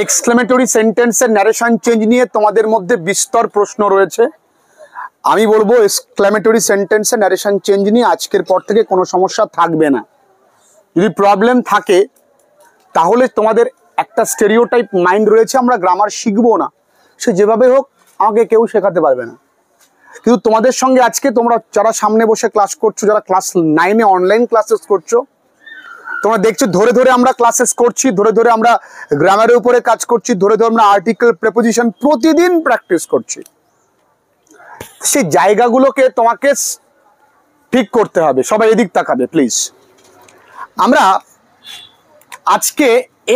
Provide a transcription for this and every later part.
Exclamatory সেন্টেন্সের narration change নিয়ে তোমাদের মধ্যে বিস্তর প্রশ্ন রয়েছে। আমি বলবো এক্সক্লেমেটরি সেন্টেন্সের ন্যারেশন চেঞ্জ নিয়ে আজকের পর থেকে কোনো সমস্যা থাকবে না। যদি প্রবলেম থাকে তাহলে তোমাদের একটা স্টেরিওটাইপ মাইন্ড রয়েছে, আমরা গ্রামার শিখবো না, সে যেভাবে হোক আমাকে কেউ শেখাতে পারবে না। কিন্তু তোমাদের সঙ্গে আজকে তোমরা যারা সামনে বসে ক্লাস করছো, যারা ক্লাস 9-এ অনলাইন ক্লাসেস করছো, তোমরা দেখছো ধরে ধরে আমরা ক্লাসেস করছি, ধরে ধরে আমরা গ্রামারের উপরে কাজ করছি, ধরে ধরে আমরা আর্টিকেল প্রেপোজিশন প্রতিদিন প্র্যাকটিস করছি। সেই জায়গাগুলোকে তোমাকে ঠিক করতে হবে। সবাই এদিক তাকাবে প্লিজ। আমরা আজকে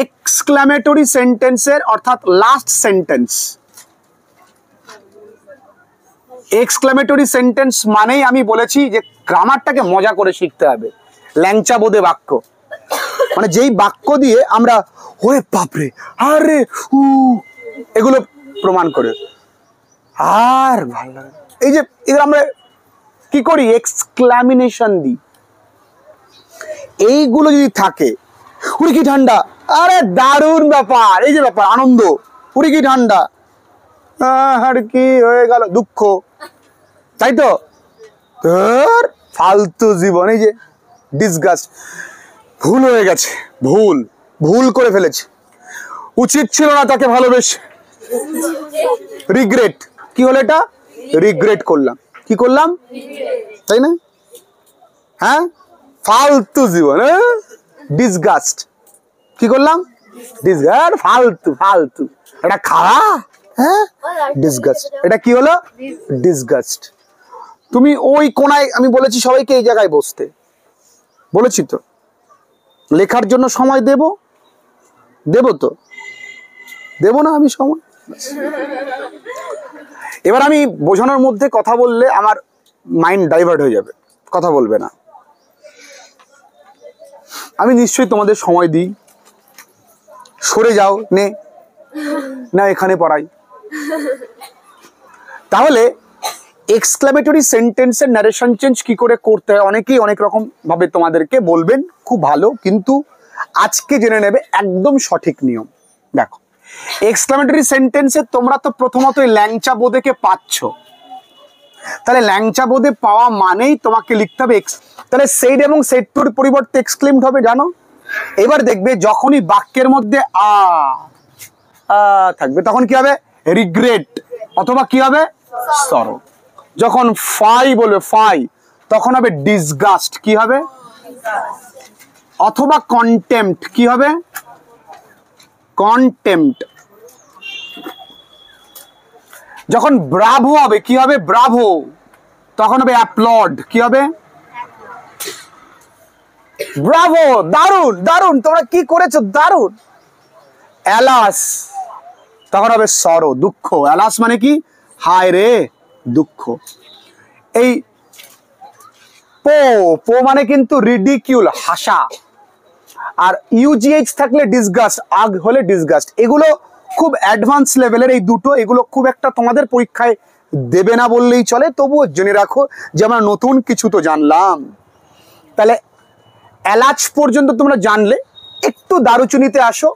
এক্সক্লেমেটরি সেন্টেন্সের অর্থাৎ লাস্ট সেন্টেন্স, এক্সক্লেমেটরি সেন্টেন্স মানেই আমি বলেছি যে গ্রামারটাকে মজা করে শিখতে হবে। ল্যাংচা বোধে বাক্য মানে যেই বাক্য দিয়ে আমরা ওরে বাপরে আরে উ এগুলো প্রমাণ করে আর ভালো লাগে। এই যে এগুলো আমরা কি করি, এক্সক্লামিনেশন দিই। এইগুলো যদি থাকে, উড়ি কি ঠান্ডা, আরে দারুণ ব্যাপার, এই যে ব্যাপার আনন্দ, উড়ি কি ঠান্ডা, আর কি হয়ে গেল দুঃখ, তাই তো ফালতু জীবন, এই যে ডিসগাস্ট, ভুল হয়ে গেছে, ভুল ভুল করে ফেলেছে, উচিত ছিল না তাকে ভালোবেসে, রিগ্রেট, কি হলো এটা, রিগ্রেট করলাম, কি করলাম, তাই না, হ্যাঁ ফালতু জীবন, ডিসগাস্ট, কি করলাম, ডিসগাস্ট, ফালতু ফালতু, এটা খাওয়া, হ্যাঁ ডিসগাস্ট, এটা কি হলো, ডিসগাস্ট। তুমি ওই কোনায়, আমি বলেছি সবাইকে এই জায়গায় বসতে বলেছি তো, লেখার জন্য সময় দেব তো, দেব না আমি সময়। এবার আমি বোঝানোর মধ্যে কথা বললে আমার মাইন্ড ডাইভার্ট হয়ে যাবে, কথা বলবে না। আমি নিশ্চয়ই তোমাদের সময় দিই, সরে যাও, না এখানে পড়াই। তাহলে এক্সক্লেমেটরি সেন্টেন্সের ন্যারেশন চেঞ্জ কি করে করতে হয় অনেকেই অনেক রকম ভাবে তোমাদেরকে বলবেন, খুব ভালো, কিন্তু আজকে জেনে নেবে একদম সঠিক নিয়ম। দেখো এক্সক্লেমেটরি সেন্টেন্সে তোমরা তো প্রথমত ল্যাংচা বোধেকে পাচ্ছ, তাহলে ল্যাংচা বোধে পাওয়া মানেই তোমাকে লিখতে হবে তাহলে সেইড এবং সেড টুর পরিবর্তে এক্সক্লেমড হবে, জানো। এবার দেখবে যখনই বাক্যের মধ্যে আ থাকবে তখন কি হবে, রিগ্রেট, অথবা কি হবে, সরো। যখন ফাই বলবে, ফাই, তখন হবে ডিসগাস্ট, কি হবে, অথবা কন্টেম্পট, কি হবে, কন্টেম্পট। যখন ব্রাভো হবে, কি হবে, ব্রাভো, তখন হবে অ্যাপ্লড, কি হবে, ব্রাভো, দারুন দারুন, তোমরা কি করেছো, দারুন। অ্যালাস, তখন হবে সরো, দুঃখ। অ্যালাস মানে কি, হায় রে দুঃখ। এই পো, পো মানে কিন্তু রিডিকিউল, হাসা। আর ইউজিএইচ থাকলে ডিসগাস্ট, আগ হলে ডিসগাস্ট। এগুলো খুব অ্যাডভান্স লেভেলের এই দুটো, এগুলো খুব একটা তোমাদের পরীক্ষায় দেবে না বললেই চলে, তবুও জেনে রাখো যে আমরা নতুন কিছু তো জানলাম। তাহলে এলাচ পর্যন্ত তোমরা জানলে, একটু দারুচিনিতে আসো,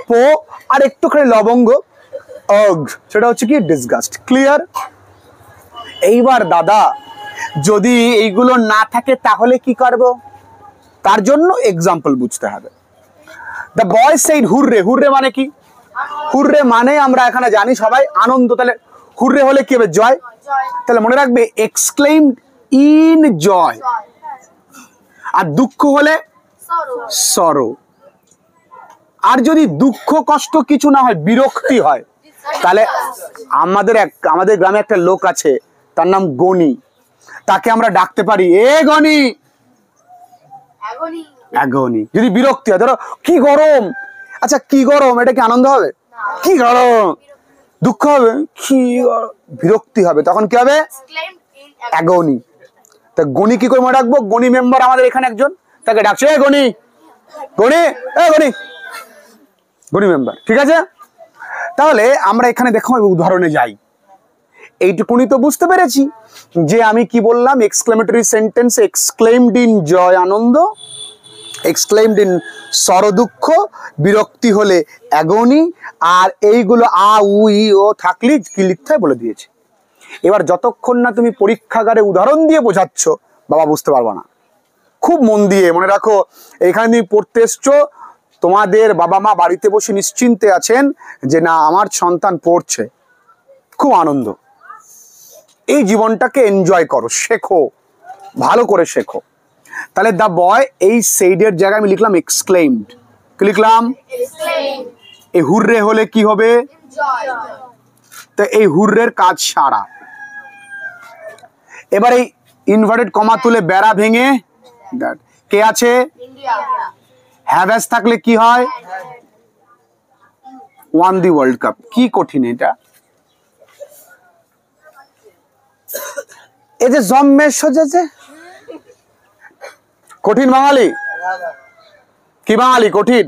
পো, আর একটুখানি লবঙ্গ, অগ, সেটা হচ্ছে কি ডিসগাস্ট। ক্লিয়ার? এইবার দাদা যদি এইগুলো না থাকে তাহলে কি করব, তার জন্য এক্সাম্পল বুঝতে হবে। The boy said hurrah, hurrah মানে কি, হুররে মানে আমরা এখানে জানি সবাই আনন্দ, তাহলে হুররে হলে কি হবে, জয়। তাহলে মনে রাখবে এক্সক্লেইমড ইন জয়, আর দুঃখ হলে সরো। আর যদি দুঃখ কষ্ট কিছু না হয়, বিরক্তি হয়, তাহলে আমাদের গ্রামে একটা লোক আছে, তার নাম গনি, তাকে আমরা ডাকতে পারি এ গনি, অ্যাগনি। যদি বিরক্তি হয়, ধরো কি গরম, আচ্ছা কি গরম, এটা কি আনন্দ হবে, কি গরম, দুঃখ হবে, কি বিরক্তি হবে, তখন কি হবে, অ্যাগনি। তা গনি কি করে মনে রাখবো, গনি মেম্বার আমাদের এখানে একজন, তাকে ডাকছে এ গনি, গনি, এ গনি, গনি মেম্বার, ঠিক আছে। তাহলে আমরা এখানে দেখো উদাহরণে যাই, এইটুকুনি তো বুঝতে পেরেছি যে আমি কি বললাম, exclamatory sentence exclaimed in joy, আনন্দ, এক্সক্লেইমড ইন সরো দুঃখ, বিরক্তি হলে অ্যাগনি, আর এইগুলো আ উ ই ও থাকলে কি লিখতে হয় বলে দিয়েছে। এবার যতক্ষণ না তুমি পরীক্ষাগারে উদাহরণ দিয়ে বোঝাচ্ছ বাবা বুঝতে পারবা না। খুব মন দিয়ে মনে রাখো, এখানে তুমি পড়তে এসছো, তোমাদের বাবা মা বাড়িতে বসে নিশ্চিন্তে আছেন যে না আমার সন্তান পড়ছে, খুব আনন্দ। এই জীবনটাকে এনজয় করো, শেখো, ভালো করে শেখো। তাহলে দ্য বয়, এই সেইডের জায়গায় আমি লিখলাম এক্সক্লেইমড। কি লিখলাম? এই হুররে হলে কি হবে? তো এই হুররের কাজ সারা। এবার এই ইনভার্টেড কমা তুলে বেড়া ভেঙে দ্যাট। কে আছে? হ্যাভেস থাকলে কি হয়? One the world cup. কি কঠিন এটা! এই যে জম্মের সোজেছে কঠিন বাঙালি, কি বাঙালি কঠিন।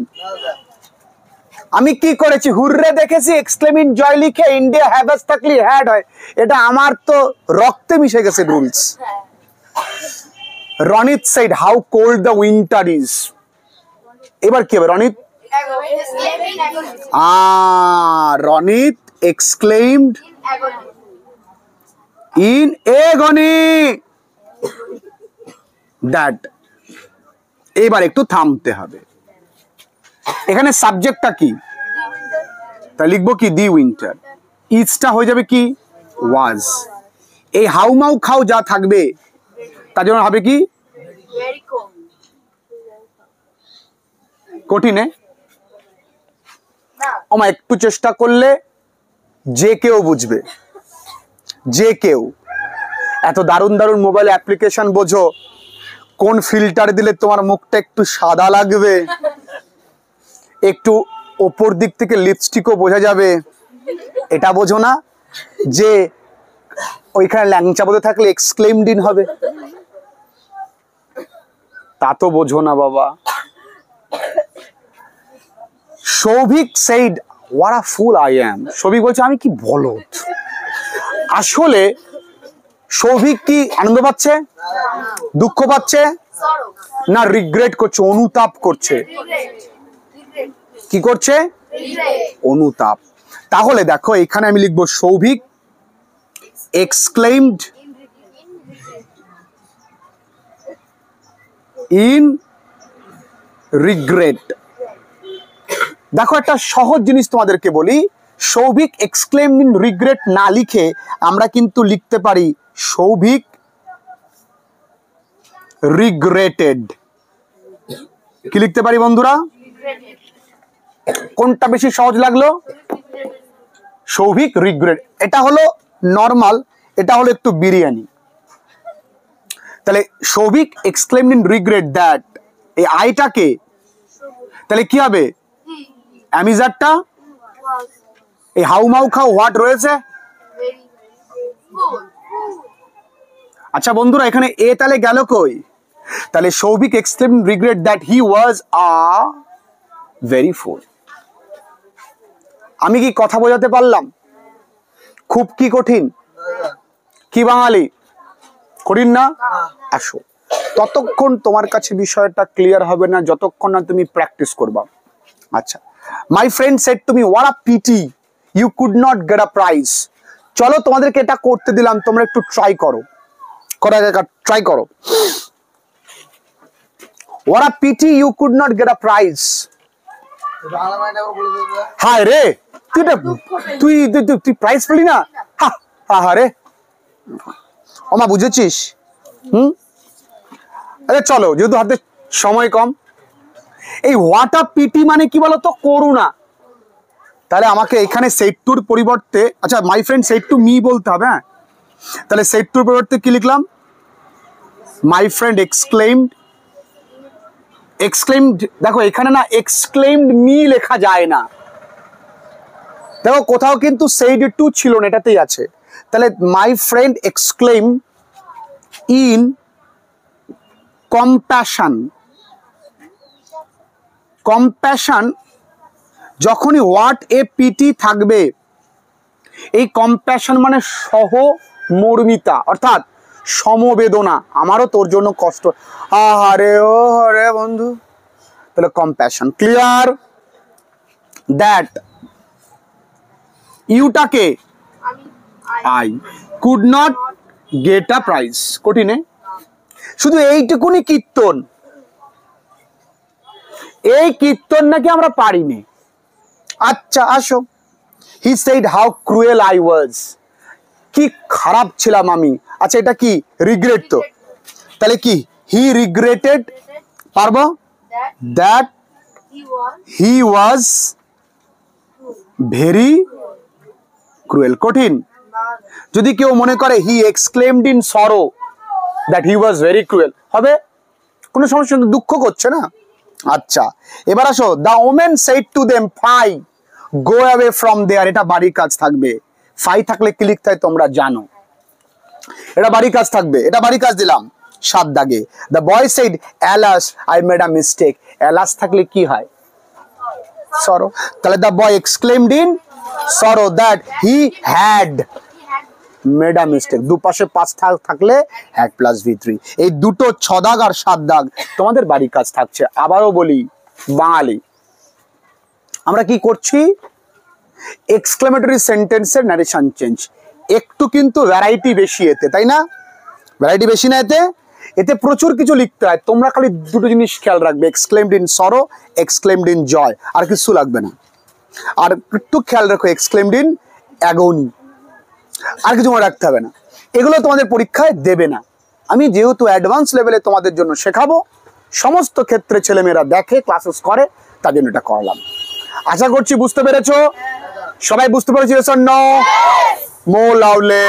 আমি কি করেছি? হুররে দেখেছি, এক্সক্লেমিং জয় লিখে ইন্ডিয়া হ্যাভেস থাকলে হ্যাড হয়। এটা আমার তো রক্তে মিশে গেছে rules. Ronit said how cold the winter is। এবার কি হবে Ronit? Ronit exclaimed in agony that। এবার একটু থামতে হবে। এখানে সাবজেক্টটা কি? তা লিখবো কি? The winter. ইজটা হয়ে যাবে কি? ওয়াজ। এই হাউ মাউ খাও যা থাকবে তার জন্য হবে কি? কঠিনে ওমা একটু চেষ্টা করলে যে কেউ বুঝবে, যে কেউ। এত দারুণ দারুণ মোবাইল অ্যাপ্লিকেশন বোঝো, কোন ফিল্টার দিলে তোমার মুখটা একটু সাদা লাগবে, একটু ওপর দিক থেকে লিপস্টিকও বোঝা যাবে, এটা বোঝো না যে ওইখানে ল্যাংচা বোধে থাকলে এক্সক্লেইমড ইন হবে? তা তো বোঝো না বাবা। Souvik said what a fool I am। Souvik বলছে আমি কি বলদ। আসলে সৌভিক কি আনন্দ পাচ্ছে, দুঃখ পাচ্ছে না রিগ্রেট করছে, অনুতাপ করছে? কি করছে? অনুতাপ। তাহলে দেখো এখানে আমি লিখবো সৌভিক এক্সক্লেইমড ইন রিগ্রেট। দেখো একটা সহজ জিনিস তোমাদেরকে বলি, সৌভিক এক্সক্লেইমড ইন রিগ্রেট না লিখে আমরা কিন্তু লিখতে পারি সৌভিক রিগ্রেটেড। কি লিখতে পারি বন্ধুরা? কোনটা বেশি সহজ লাগলো? সৌভিক রিগ্রেট। এটা হলো নর্মাল, এটা হলো একটু বিরিয়ানি। তাহলে Souvik exclaimed in regret that, এই আইটাকে তাহলে কি হবে? অ্যামিজারটা এই হাউ মাউ খাও হোয়াট রয়েছে। আচ্ছা বন্ধুরা এখানে এ তাহলে গেল কই? তাহলে Souvik exclaimed regret that he was a very fool. আমি কি কথা বোঝাতে পারলাম? খুব কি কঠিন? কি বাঙালি কঠিন না? আসো, ততক্ষণ তোমার কাছে বিষয়টা ক্লিয়ার হবে না যতক্ষণ না তুমি প্র্যাকটিস করবা। আচ্ছা, my friend said to me what a pity you could not get a prize. চলো তোমাদেরকে এটা করতে দিলাম, তোমরা একটু ট্রাই করো, ট্রাই করো। What a pity you could not get a prize. হায় রে, তুই তুই প্রাইজ পেলি না? হা রে ওমা, বুঝেছিস? আরে চলো, যেহেতু হাতে সময় কম, এই হোয়াট আ পিটি মানে কি বলতো? করুণা। তাহলে আমাকে এখানে সেড টুর পরিবর্তে, আচ্ছা my friend said to me বলতে হবে। হ্যাঁ, তাহলে সেড টুর পরিবর্তে কি লিখলাম? My friend exclaimed. এক্সক্লেইমড দেখো এখানে না এক্সক্লেইমড মি লেখা যায় না, দেখো কোথাও কিন্তু সেড টু ছিল না, এটাতেই আছে। তাহলে my friend exclaim in compassion. Compassion যখনই হোয়াট এ পিটি থাকবে, এই কম্প্যাশন মানে সহমর্মিতা, অর্থাৎ সমবেদনা। আমারও তোর জন্য কষ্ট। আহারে ও হরে বন্ধু, তাহলে কম্প্যাশন। ক্লিয়ার? দ্যাট ইউটাকে I could not get a prize. কঠিনে শুধু এইটুকুনি কীর্তন, এই কীর্তন নাকি আমরা পারিনি। আচ্ছা আসো। He said how cruel I was, কি খারাপ ছিলাম আমি। আচ্ছা এটা কি রিগ্রেট? তো তাহলে কি হি রিগ্রেটেড, পারবো? That he was very cruel. কঠিন? যদি কেউ মনে করে he exclaimed in sorrow that he was very cruel, হবে? কোনো সমস্যা নেই, দুঃখ করছে না। আচ্ছা এবার আসো। The women said to them fie go away from there. এটা বাড়ির কাজ থাকবে। ফাই থাকলে কি লিখতে হয় তোমরা জানো, এটা বাড়ির কাজ থাকবে। এটা বাড়ির কাজ দিলাম 7 দাগে। The boy said alas I made a mistake. Alas থাকলে কি হয়? সরো। তাহলে the boy exclaimed in sorrow that he had made a mistake. দুপাশে 5 থাকলে হ্যাড প্লাস V3। এই দুটো 6 দাগ আর 7 দাগ তোমাদের বাড়ির কাজ থাকছে। আবারও বলি বাঙালি আমরা কি করছি, এক্সক্লেমেটরি সেন্টেন্সের ন্যারেশন চেঞ্জ। একটু কিন্তু ভ্যারাইটি বেশি এতে, তাই না? ভ্যারাইটি বেশি না এতে, এতে প্রচুর কিছু লিখতে হয়। তোমরা খালি দুটো জিনিস খেয়াল রাখবে, exclaimed in sorrow, exclaimed in joy, আর কিছু লাগবে না। আর একটু খেয়াল রাখো এক্সক্লেমড ইন অ্যাগনি, আর কিছু মনে রাখতে হবে না। এগুলো তোমাদের পরীক্ষায় দেবে না। আমি যেহেতু অ্যাডভান্স লেভেলে তোমাদের জন্য শেখাবো, সমস্ত ক্ষেত্রে ছেলেমেয়েরা দেখে ক্লাসেস করে, তার জন্য এটা করলাম। আশা করছি বুঝতে পেরেছো। সবাই বুঝতে পেরেছি? No more loudly.